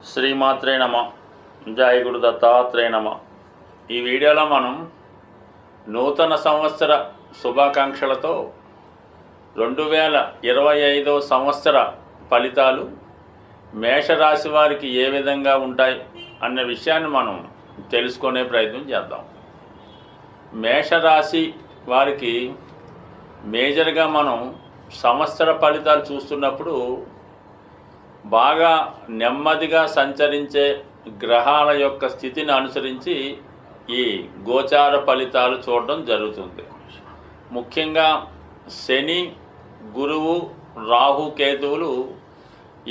శ్రీమాత్రే నమ. జయ గురు దత్తాత్రేయ నమ. ఈ వీడియోలో మనం నూతన సంవత్సర శుభాకాంక్షలతో 2025 సంవత్సర ఫలితాలు మేషరాశి వారికి ఏ విధంగా ఉంటాయి అన్న విషయాన్ని మనం తెలుసుకునే ప్రయత్నం చేద్దాం. మేషరాశి వారికి మేజర్గా మనం సంవత్సర ఫలితాలు చూస్తున్నప్పుడు బాగా నెమ్మదిగా సంచరించే గ్రహాల యొక్క స్థితిని అనుసరించి ఈ గోచార ఫలితాలు చూడడం జరుగుతుంది. ముఖ్యంగా శని, గురువు, రాహు, కేతువులు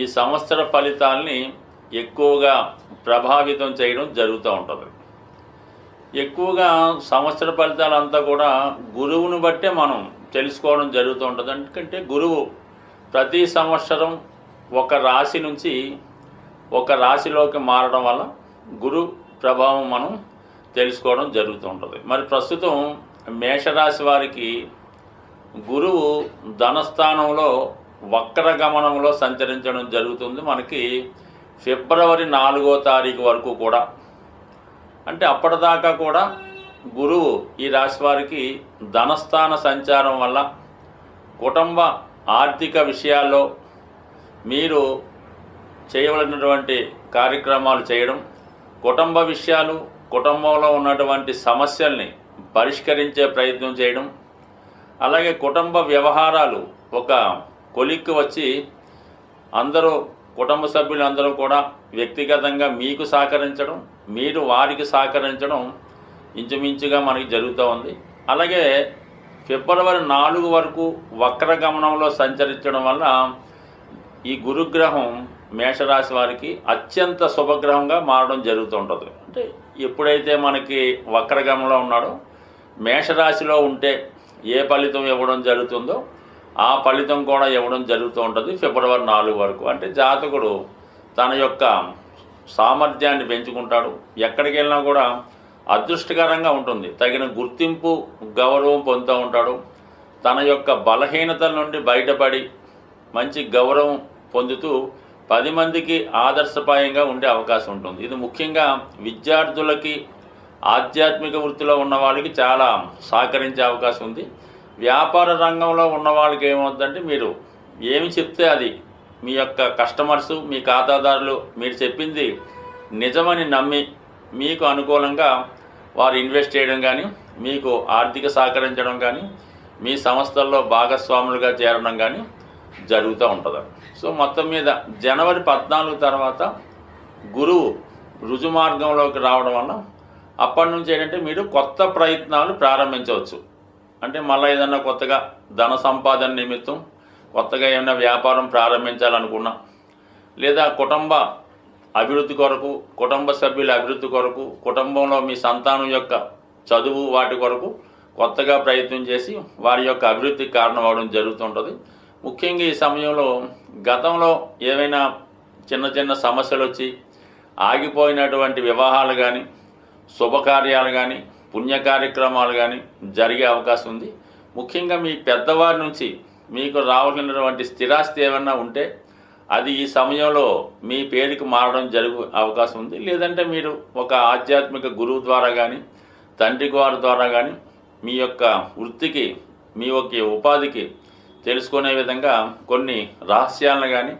ఈ సంవత్సర ఫలితాలని ఎక్కువగా ప్రభావితం చేయడం జరుగుతూ ఉంటుంది. ఎక్కువగా సంవత్సర ఫలితాలంతా కూడా గురువును బట్టే మనం తెలుసుకోవడం జరుగుతూ ఉంటుంది. ఎందుకంటే గురువు ప్రతి సంవత్సరం ఒక రాశి నుంచి ఒక రాశిలోకి మారడం వల్ల గురు ప్రభావం మనం తెలుసుకోవడం జరుగుతూ ఉంటుంది. మరి ప్రస్తుతం మేషరాశి వారికి గురువు ధనస్థానంలో వక్రగమనంలో సంచరించడం జరుగుతుంది. మనకి ఫిబ్రవరి 4వ తారీఖు వరకు కూడా, అంటే అప్పటిదాకా కూడా గురువు ఈ రాశి వారికి ధనస్థాన సంచారం వల్ల కుటుంబ ఆర్థిక విషయాల్లో మీరు చేయవలసినటువంటి కార్యక్రమాలు చేయడం, కుటుంబ విషయాలు, కుటుంబంలో ఉన్నటువంటి సమస్యల్ని పరిష్కరించే ప్రయత్నం చేయడం, అలాగే కుటుంబ వ్యవహారాలు ఒక కొలిక్కి వచ్చి అందరూ కుటుంబ సభ్యులందరూ కూడా వ్యక్తిగతంగా మీకు సహకరించడం, మీరు వారికి సహకరించడం ఇంచుమించుగా మనకి జరుగుతూ ఉంది. అలాగే ఫిబ్రవరి 4 వరకు వక్రగమనంలో సంచరించడం వల్ల ఈ గురుగ్రహం మేషరాశి వారికి అత్యంత శుభగ్రహంగా మారడం జరుగుతుంటుంది. అంటే ఎప్పుడైతే మనకి వక్రగమనంలో ఉన్నాడో మేషరాశిలో ఉంటే ఏ ఫలితం ఇవ్వడం జరుగుతుందో ఆ ఫలితం కూడా ఇవ్వడం జరుగుతూ ఉంటుంది ఫిబ్రవరి 4 వరకు. అంటే జాతకుడు తన యొక్క సామర్థ్యాన్ని పెంచుకుంటాడు, ఎక్కడికి వెళ్ళినా కూడా అదృష్టకరంగా ఉంటుంది, తగిన గుర్తింపు, గౌరవం పొందుతూ ఉంటాడు, తన యొక్క బలహీనతల నుండి బయటపడి మంచి గౌరవం పొందుతూ 10 మందికి ఆదర్శపాయంగా ఉండే అవకాశం ఉంటుంది. ఇది ముఖ్యంగా విద్యార్థులకి, ఆధ్యాత్మిక వృత్తిలో ఉన్న వాళ్ళకి చాలా సహకరించే అవకాశం ఉంది. వ్యాపార రంగంలో ఉన్న వాళ్ళకి ఏమవుతుందంటే మీరు ఏమి చెప్తే అది మీ యొక్క కస్టమర్సు, మీ ఖాతాదారులు మీరు చెప్పింది నిజమని నమ్మి మీకు అనుకూలంగా వారు ఇన్వెస్ట్ చేయడం కానీ, మీకు ఆర్థిక సహకరించడం కానీ, మీ సంస్థల్లో భాగస్వాములుగా చేరడం కానీ జరుగుతూ ఉంటుంది. సో మొత్తం మీద జనవరి 14 తర్వాత గురువు రుజుమార్గంలోకి రావడం వల్ల అప్పటి నుంచి ఏంటంటే మీరు కొత్త ప్రయత్నాలు ప్రారంభించవచ్చు. అంటే మళ్ళీ ఏదన్నా కొత్తగా ధన సంపాదన నిమిత్తం కొత్తగా ఏమైనా వ్యాపారం ప్రారంభించాలనుకున్నా, లేదా కుటుంబ అభివృద్ధి కొరకు, కుటుంబ సభ్యుల అభివృద్ధి కొరకు, కుటుంబంలో మీ సంతానం యొక్క చదువు వాటి కొరకు కొత్తగా ప్రయత్నం చేసి వారి యొక్క అభివృద్ధికి కారణం అవడం జరుగుతుంటుంది. ముఖ్యంగా ఈ సమయంలో గతంలో ఏవైనా చిన్న చిన్న సమస్యలు వచ్చి ఆగిపోయినటువంటి వివాహాలు కానీ, శుభకార్యాలు కానీ, పుణ్య కార్యక్రమాలు కానీ జరిగే అవకాశం ఉంది. ముఖ్యంగా మీ పెద్దవారి నుంచి మీకు రావాల్సినటువంటి స్థిరాస్తి ఏమన్నా ఉంటే అది ఈ సమయంలో మీ పేరుకి మారడం జరిగే అవకాశం ఉంది. లేదంటే మీరు ఒక ఆధ్యాత్మిక గురువు ద్వారా కానీ, తండ్రి గారి ద్వారా కానీ మీ యొక్క వృత్తికి, మీ యొక్క ఉపాధికి తెలుసుకునే విధంగా కొన్ని రహస్యాలను కానీ,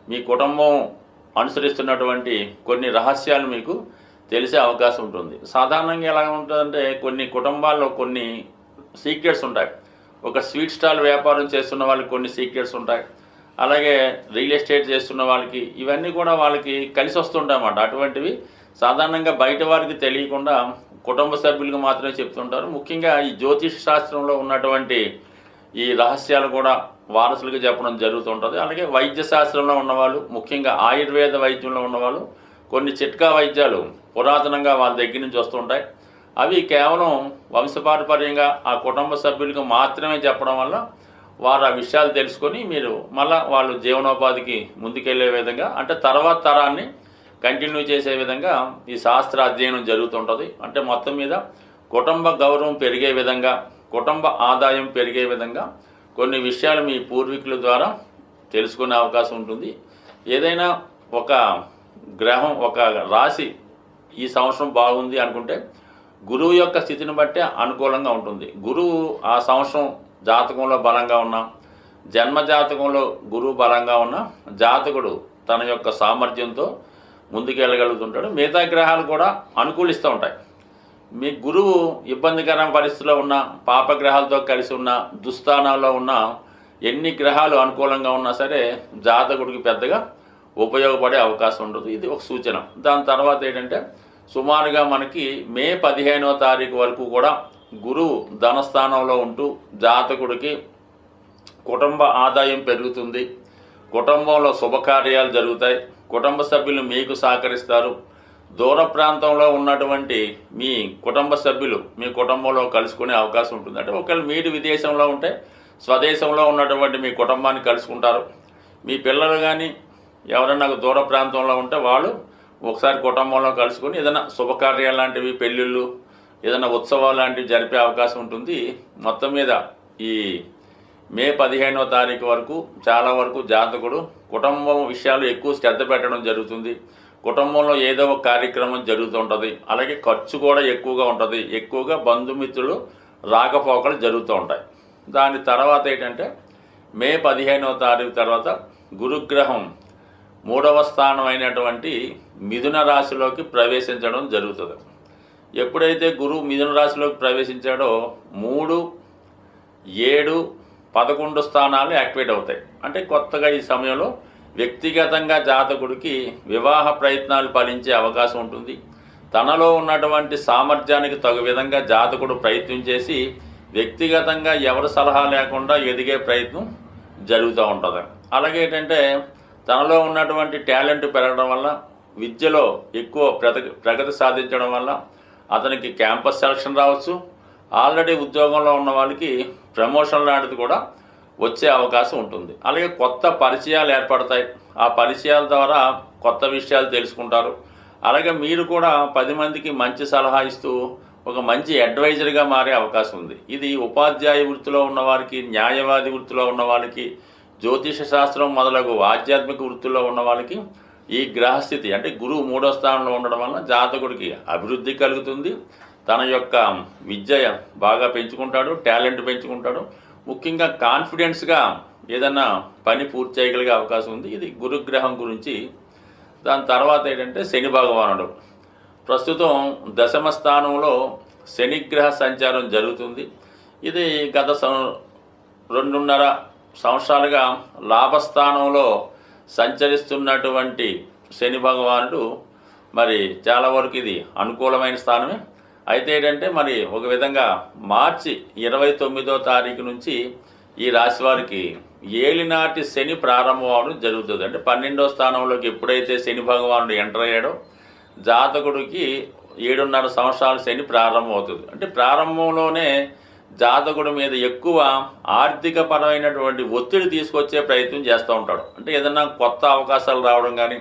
మీ కుటుంబం అనుసరిస్తున్నటువంటి కొన్ని రహస్యాలు మీకు తెలిసే అవకాశం ఉంటుంది. సాధారణంగా ఎలా ఉంటుందంటే కొన్ని కుటుంబాల్లో కొన్ని సీక్రెట్స్ ఉంటాయి. ఒక స్వీట్ స్టాల్ వ్యాపారం చేస్తున్న వాళ్ళకి కొన్ని సీక్రెట్స్ ఉంటాయి. అలాగే రియల్ ఎస్టేట్ చేస్తున్న వాళ్ళకి ఇవన్నీ కూడా వాళ్ళకి కలిసి వస్తుంటాయి అన్నమాట. అటువంటివి సాధారణంగా బయట వారికి తెలియకుండా కుటుంబ సభ్యులకు మాత్రమే చెప్తుంటారు. ముఖ్యంగా ఈ జ్యోతిష్ శాస్త్రంలో ఉన్నటువంటి ఈ రహస్యాలు కూడా వారసులకు చెప్పడం జరుగుతుంటుంది. అలాగే వైద్య శాస్త్రంలో ఉన్నవాళ్ళు, ముఖ్యంగా ఆయుర్వేద వైద్యంలో ఉన్నవాళ్ళు కొన్ని చిట్కా వైద్యాలు పురాతనంగా వాళ్ళ దగ్గర నుంచి వస్తుంటాయి. అవి కేవలం వంశపారపర్యంగా ఆ కుటుంబ సభ్యులకు మాత్రమే చెప్పడం వల్ల వారు ఆ విషయాలు తెలుసుకొని మీరు మళ్ళీ వాళ్ళు జీవనోపాధికి ముందుకెళ్లే విధంగా, అంటే తర్వాత తరాన్ని కంటిన్యూ చేసే విధంగా ఈ శాస్త్ర అధ్యయనం జరుగుతుంటుంది. అంటే మొత్తం మీద కుటుంబ గౌరవం పెరిగే విధంగా, కుటుంబ ఆదాయం పెరిగే విధంగా కొన్ని విషయాలు మీ పూర్వీకుల ద్వారా తెలుసుకునే అవకాశం ఉంటుంది. ఏదైనా ఒక గ్రహం, ఒక రాశి ఈ సంవత్సరం బాగుంది అనుకుంటే గురువు యొక్క స్థితిని బట్టే అనుకూలంగా ఉంటుంది. గురువు ఆ సంవత్సరం జాతకంలో బలంగా ఉన్నా, జన్మ జాతకంలో గురువు బలంగా ఉన్న జాతకుడు తన యొక్క సామర్థ్యంతో ముందుకెళ్ళగలుగుతుంటాడు. మిగతా గ్రహాలు కూడా అనుకూలిస్తూ ఉంటాయి. మీ గురువు ఇబ్బందికరమైన పరిస్థితిలో ఉన్న, పాపగ్రహాలతో కలిసి ఉన్న, దుస్థానాల్లో ఉన్న ఎన్ని గ్రహాలు అనుకూలంగా ఉన్నా సరే జాతకుడికి పెద్దగా ఉపయోగపడే అవకాశం ఉండదు. ఇది ఒక సూచన. దాని తర్వాత ఏంటంటే సుమారుగా మనకి మే 15వ తారీఖు వరకు కూడా గురువు ధనస్థానంలో ఉంటూ జాతకుడికి కుటుంబ ఆదాయం పెరుగుతుంది, కుటుంబంలో శుభకార్యాలు జరుగుతాయి, కుటుంబ సభ్యులు మీకు సహకరిస్తారు, దూర ప్రాంతంలో ఉన్నటువంటి మీ కుటుంబ సభ్యులు మీ కుటుంబంలో కలుసుకునే అవకాశం ఉంటుంది. అంటే ఒకవేళ మీరు విదేశంలో ఉంటే స్వదేశంలో ఉన్నటువంటి మీ కుటుంబాన్ని కలుసుకుంటారు. మీ పిల్లలు కానీ ఎవరైనా దూర ప్రాంతంలో ఉంటే వాళ్ళు ఒకసారి కుటుంబంలో కలుసుకొని ఏదైనా శుభకార్యాలు లాంటివి, పెళ్ళిళ్ళు, ఏదైనా ఉత్సవాలు లాంటివి జరిపే అవకాశం ఉంటుంది. మొత్తం మీద ఈ మే 15వ తారీఖు వరకు చాలా వరకు జాతకుడు కుటుంబం విషయాలు ఎక్కువ శ్రద్ధ పెట్టడం జరుగుతుంది. కుటుంబంలో ఏదో ఒక కార్యక్రమం జరుగుతుంటుంది. అలాగే ఖర్చు కూడా ఎక్కువగా ఉంటుంది. ఎక్కువగా బంధుమిత్రులు రాకపోకలు జరుగుతూ ఉంటాయి. దాని తర్వాత ఏంటంటే మే 15వ తారీఖు తర్వాత గురుగ్రహం 3వ స్థానం అయినటువంటి మిథున రాశిలోకి ప్రవేశించడం జరుగుతుంది. ఎప్పుడైతే గురువు మిథున రాశిలోకి ప్రవేశించాడో 3, 7, 11 స్థానాలు యాక్టివేట్ అవుతాయి. అంటే కొత్తగా ఈ సమయంలో వ్యక్తిగతంగా జాతకుడికి వివాహ ప్రయత్నాలు ఫలించే అవకాశం ఉంటుంది. తనలో ఉన్నటువంటి సామర్థ్యానికి తగు విధంగా జాతకుడు ప్రయత్నం చేసి వ్యక్తిగతంగా ఎవరి సలహా లేకుండా ఎదిగే ప్రయత్నం జరుగుతూ ఉంటుంది. అలాగే ఏంటంటే తనలో ఉన్నటువంటి టాలెంట్ పెరగడం వల్ల, విద్యలో ఎక్కువ ప్రగతి సాధించడం వల్ల అతనికి క్యాంపస్ సెలక్షన్ రావచ్చు. ఆల్రెడీ ఉద్యోగంలో ఉన్న వాళ్ళకి ప్రమోషన్ లాంటిది కూడా వచ్చే అవకాశం ఉంటుంది. అలాగే కొత్త పరిచయాలు ఏర్పడతాయి. ఆ పరిచయాల ద్వారా కొత్త విషయాలు తెలుసుకుంటారు. అలాగే మీరు కూడా 10 మందికి మంచి సలహా ఇస్తూ ఒక మంచి అడ్వైజర్గా మారే అవకాశం ఉంది. ఇది ఉపాధ్యాయ వృత్తిలో ఉన్నవారికి, న్యాయవాది వృత్తిలో ఉన్న వాళ్ళకి, జ్యోతిష శాస్త్రం మొదలగు ఆధ్యాత్మిక వృత్తుల్లో ఉన్న వాళ్ళకి ఈ గ్రహస్థితి అంటే గురువు 3వ స్థానంలో ఉండడం వల్ల జాతకుడికి అభివృద్ధి కలుగుతుంది. తన యొక్క విద్య బాగా పెంచుకుంటాడు, టాలెంట్ పెంచుకుంటాడు. ముఖ్యంగా కాన్ఫిడెన్స్గా ఏదైనా పని పూర్తి చేయగలిగే అవకాశం ఉంది. ఇది గురుగ్రహం గురించి. దాని తర్వాత ఏంటంటే శని భగవానుడు ప్రస్తుతం 10వ స్థానంలో శనిగ్రహ సంచారం జరుగుతుంది. ఇది గత 2.5 సంవత్సరాలుగా లాభస్థానంలో సంచరిస్తున్నటువంటి శని భగవానుడు మరి చాలా వరకు ఇది అనుకూలమైన స్థానమే. అయితే ఏంటంటే మరి ఒక విధంగా మార్చి 29వ తారీఖు నుంచి ఈ రాశి వారికి ఏలినాటి శని ప్రారంభం అవడం జరుగుతుంది. అంటే 12వ స్థానంలోకి ఎప్పుడైతే శని భగవానుడు ఎంటర్ అయ్యాడో జాతకుడికి 7.5 సంవత్సరాల శని ప్రారంభం అవుతుంది. అంటే ప్రారంభంలోనే జాతకుడి మీద ఎక్కువ ఆర్థిక పరమైనటువంటి ఒత్తిడి తీసుకొచ్చే ప్రయత్నం చేస్తూ ఉంటాడు. అంటే ఏదన్నా కొత్త అవకాశాలు రావడం కానీ,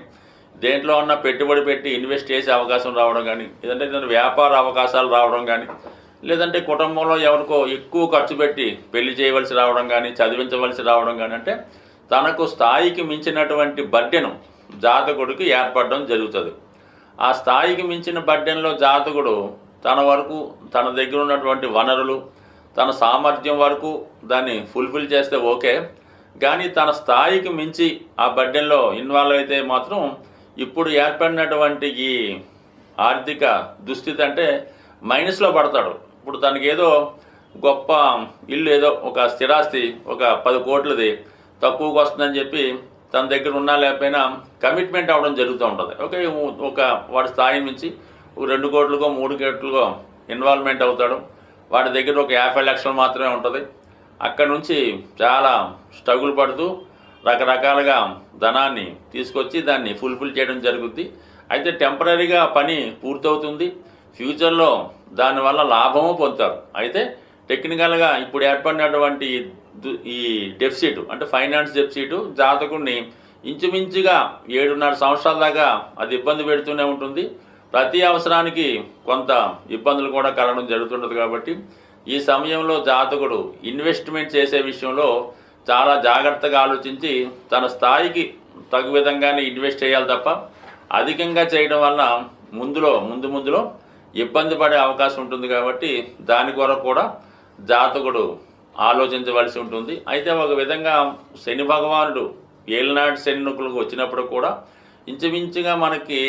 దేంట్లో ఉన్న పెట్టుబడి పెట్టి ఇన్వెస్ట్ చేసే అవకాశం రావడం కానీ, ఏదంటే వ్యాపార అవకాశాలు రావడం కానీ, లేదంటే కుటుంబంలో ఎవరికో ఎక్కువ ఖర్చు పెట్టి పెళ్లి చేయవలసి రావడం కానీ, చదివించవలసి రావడం కానీ, అంటే తనకు స్థాయికి మించినటువంటి బర్డెను జాతకుడికి ఏర్పడడం జరుగుతుంది. ఆ స్థాయికి మించిన బర్డెన్లో జాతకుడు తన వరకు తన దగ్గర ఉన్నటువంటి వనరులు, తన సామర్థ్యం వరకు దాన్ని ఫుల్ఫిల్ చేస్తే ఓకే, కానీ తన స్థాయికి మించి ఆ బర్డెన్లో ఇన్వాల్వ్ అయితే మాత్రం ఇప్పుడు ఏర్పడినటువంటి ఈ ఆర్థిక దుస్థితి అంటే మైనస్లో పడతాడు. ఇప్పుడు తనకి ఏదో గొప్ప ఇల్లు, ఏదో ఒక స్థిరాస్తి ఒక 10 కోట్లది తక్కువకు వస్తుందని చెప్పి తన దగ్గర ఉన్నా లేకపోయినా కమిట్మెంట్ అవ్వడం జరుగుతూ ఉంటుంది. ఒక వాడి స్థాయి నుంచి 2 కోట్లకో 3 కోట్లకో ఇన్వాల్వ్మెంట్ అవుతాడు. వాడి దగ్గర ఒక 50 లక్షలు మాత్రమే ఉంటుంది. అక్కడ నుంచి చాలా స్ట్రగుల్ పడుతూ రకరకాలుగా ధనాన్ని తీసుకొచ్చి దాన్ని ఫుల్ఫిల్ చేయడం జరుగుద్ది. అయితే టెంపరీగా పని పూర్తవుతుంది. ఫ్యూచర్లో దానివల్ల లాభము పొందుతారు. అయితే టెక్నికల్గా ఇప్పుడు ఏర్పడినటువంటి ఈ డెఫిసిట్ అంటే ఫైనాన్స్ డెఫిసిట్ జాతకుడిని ఇంచుమించుగా 7.5 సంవత్సరాల దాకా అది ఇబ్బంది పెడుతూనే ఉంటుంది. ప్రతి అవసరానికి కొంత ఇబ్బందులు కూడా కలగడం జరుగుతుంటుంది. కాబట్టి ఈ సమయంలో జాతకుడు ఇన్వెస్ట్మెంట్ చేసే విషయంలో చాలా జాగ్రత్తగా ఆలోచించి తన స్థాయికి తగు విధంగానే ఇన్వెస్ట్ చేయాలి తప్ప అధికంగా చేయడం వల్ల ముందులో ఇబ్బంది పడే అవకాశం ఉంటుంది. కాబట్టి దాని కొరకు కూడా జాతకుడు ఆలోచించవలసి ఉంటుంది. అయితే ఒక విధంగా శని భగవానుడు ఏలినాటి శని నొక్కులకు వచ్చినప్పుడు కూడా ఇంచుమించుగా మనకి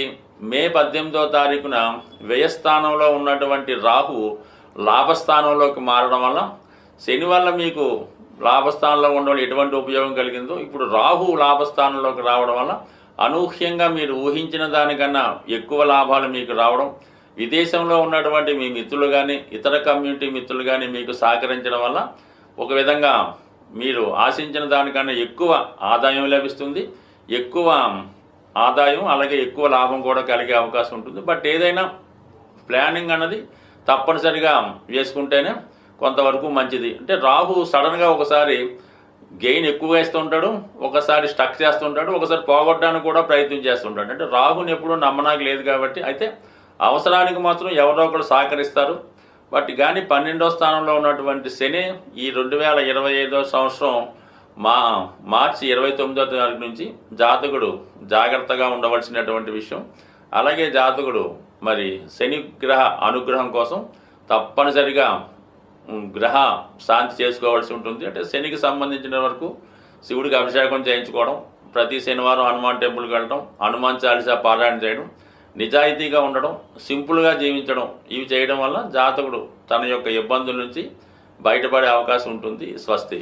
మే 18వ తారీఖున వ్యయస్థానంలో ఉన్నటువంటి రాహు లాభస్థానంలోకి మారడం వల్ల శని వల్ల మీకు లాభస్థానంలో ఉండడం ఎటువంటి ఉపయోగం కలిగిందో ఇప్పుడు రాహు లాభస్థానంలోకి రావడం వల్ల అనూహ్యంగా మీరు ఊహించిన దానికన్నా ఎక్కువ లాభాలు మీకు రావడం, విదేశంలో ఉన్నటువంటి మీ మిత్రులు కానీ ఇతర కమ్యూనిటీ మిత్రులు కానీ మీకు సహకరించడం వల్ల ఒక విధంగా మీరు ఆశించిన దానికన్నా ఎక్కువ ఆదాయం లభిస్తుంది. ఎక్కువ ఆదాయం అలాగే ఎక్కువ లాభం కూడా కలిగే అవకాశం ఉంటుంది. బట్ ఏదైనా ప్లానింగ్ అన్నది తప్పనిసరిగా వేసుకుంటేనే కొంతవరకు మంచిది. అంటే రాహు సడన్గా ఒకసారి గెయిన్ ఎక్కువగా ఇస్తుంటాడు, ఒకసారి స్టక్ చేస్తుంటాడు, ఒకసారి పోగొట్టడానికి కూడా ప్రయత్నం చేస్తుంటాడు. అంటే రాహుని ఎప్పుడూ నమ్మనానికి లేదు. కాబట్టి అయితే అవసరానికి మాత్రం ఎవరో ఒకరు సహకరిస్తారు. బట్ కానీ 12వ స్థానంలో ఉన్నటువంటి శని ఈ 2025వ సంవత్సరం మార్చి 29వ తారీఖు నుంచి జాతకుడు జాగ్రత్తగా ఉండవలసినటువంటి విషయం. అలాగే జాతకుడు మరి శని గ్రహ అనుగ్రహం కోసం తప్పనిసరిగా గ్రహ శాంతి చేసుకోవాల్సి ఉంటుంది. అంటే శనికి సంబంధించిన వరకు శివుడికి అభిషేకం చేయించుకోవడం, ప్రతి శనివారం హనుమాన్ టెంపుల్కి వెళ్ళడం, హనుమాన్ చాలీసా పారాయణ చేయడం, నిజాయితీగా ఉండడం, సింపుల్గా జీవించడం, ఇవి చేయడం వల్ల జాతకుడు తన యొక్క ఇబ్బందుల నుంచి బయటపడే అవకాశం ఉంటుంది. స్వస్తి.